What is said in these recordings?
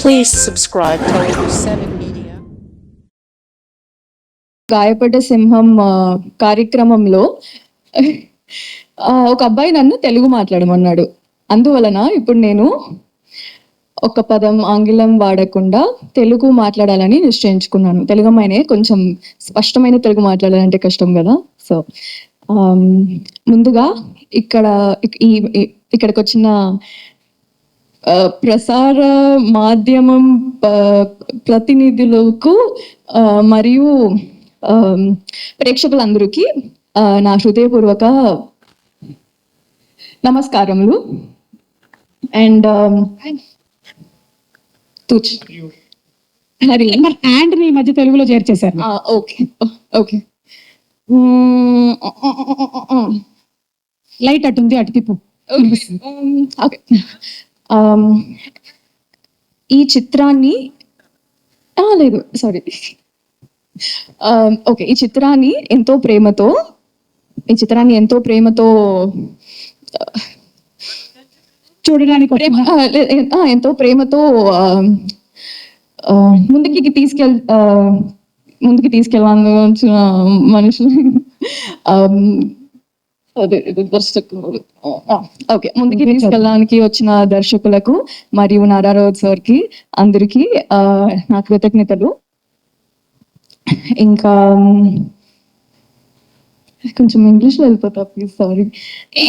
Please subscribe to 7 Media. గాయపడ్డ సింహం కార్యక్రమంలో ఒక అబ్బాయి నన్ను తెలుగు మాట్లాడమన్నాడు. అందువలన ఇప్పుడు నేను ఒక పదం ఆంగ్లం వాడకుండా తెలుగు మాట్లాడాలని నిశ్చయించుకున్నాను. తెలుగు అమ్మాయినే, కొంచెం స్పష్టమైన తెలుగు మాట్లాడాలంటే కష్టం కదా. సో ముందుగా ఇక్కడికి వచ్చిన ప్రసార మాధ్యమం ప్రతినిధులకు మరియు ప్రేక్షకులందరికీ నా హృదయపూర్వక నమస్కారములు. అండ్ మరి అండ్ ని మధ్య తెలుగులో చేర్చేశారు. ఓకే ఓకే, లైట్ అటుంది, అటు తిప్పు. ఓకే. ఈ చిత్రాన్ని లేదు, సారీ. ఓకే, ఈ చిత్రాన్ని ఎంతో ప్రేమతో చూడడానికి ఎంతో ప్రేమతో ముందుకి తీసుకెళ్ళాను మనుషులు. ఓకే, ముందుకి తీసుకెళ్ళడానికి వచ్చిన దర్శకులకు మరియు నారారావు సార్కి అందరికీ నా కృతజ్ఞతలు. ఇంకా కొంచెం ఇంగ్లీష్లో వెళ్ళిపోతా ప్లీజ్, సారీ.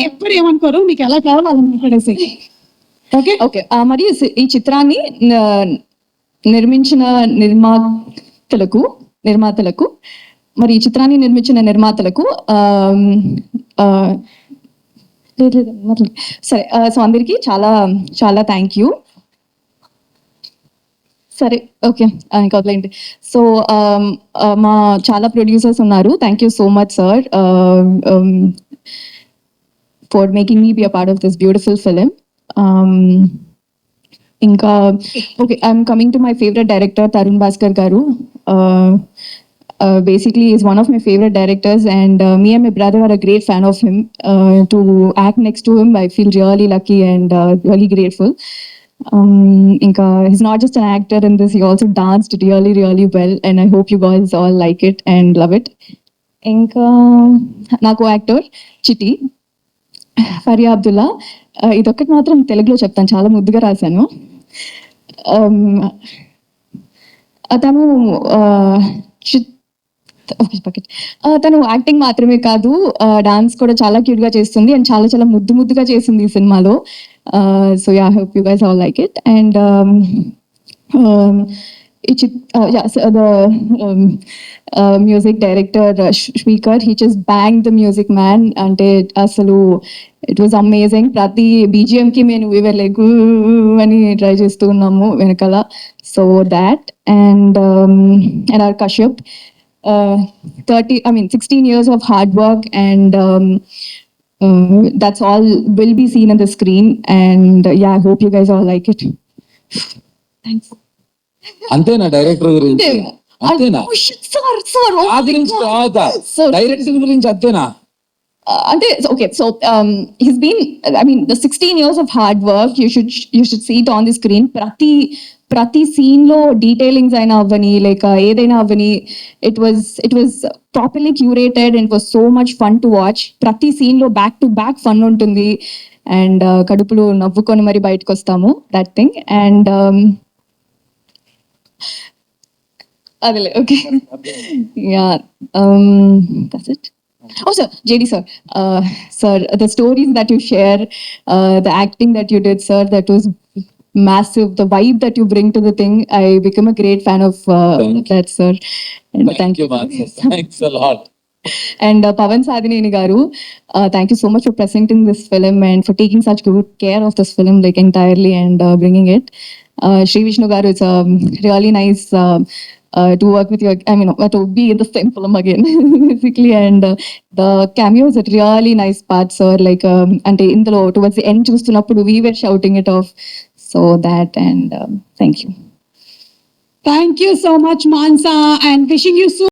ఎప్పుడు ఏమనుకోరు, మీకు ఎలా కావాలో అలా మాట్లాడేసి. Okay okay. మరియు ఈ చిత్రాన్ని నిర్మించిన నిర్మాతలకు మరి ఈ చిత్రాన్ని నిర్మించిన నిర్మాతలకు సరే, సో అందరికీ చాలా చాలా థ్యాంక్ యూ. సరే, ఓకే, ఇంకా వదిలేండి. సో మా చాలా ప్రొడ్యూసర్స్ ఉన్నారు. Thank you so much sir for making me be a part of this beautiful film. ఇంకా okay, I'm coming to my favourite director Tarun Bhaskar garu. Basically he's one of my favorite directors, and me and my brother are a great fan of him. To act next to him, I feel really lucky and really grateful. Inka he's not just an actor in this, he also danced really really well, and I hope you guys all like it and love it. Inka na co-actor Chitti Faria Abdullah. ఇదొక్కటి మాత్రం తెలుగులో చెప్తాను, చాలా ముద్దుగా రాశాను. తను తను acting మాత్రమే కాదు, డాన్స్ కూడా చాలా క్యూట్ గా చేస్తుంది అండ్ చాలా చాలా ముద్దుగా చేసింది ఈ సినిమాలో. So yeah, I hope you guys all like it. And music director speaker, he just bang the music man. అంటే అసలు ఇట్ వాజ్ అమేజింగ్. ప్రతి BGM కి మేము లైక్ అని ట్రై చేస్తూ ఉన్నాము వెనకాల. So that and R Kashyap, 16 years of hard work, and that's all will be seen on the screen. And yeah, I hope you guys all like it. Thanks. అంతేనా director గురించి? అంతేనా? ఆ గురించి కాదా, డైరెక్టర్ గురించి అంతేనా? అంటే okay, so he's been, the 16 years of hard work, you should see it on the screen. ప్రతి సీన్ లో డీటెయిలింగ్స్ అయినా అవ్వని, లేక ఏదైనా అవ్వని, it was properly curated and it was so much fun to watch. ప్రతి సీన్ లో back to back fun ఉంటుంది అండ్ కడుపులో నవ్వుకొని మరి బయటకు వస్తాము, దట్ థింగ్. అండ్ అదే okay, yeah, that's it. Oh sir, JD sir, sir, the stories that you share, the acting that you did sir, that was massive. The vibe that you bring to the thing, I become a great fan of that sir. And thank you man. Thanks a lot. And Pavan Sadineni garu, thank you so much for presenting this film and for taking such good care of this film like entirely and bringing it. Sri Vishnu garu, it's really nice to work with you, to be in the same film again basically. And the cameo is a really nice part sir, like ante indulo towards the end chustunappudu we were shouting it off, so that. And thank you so much Mansa, and wishing you so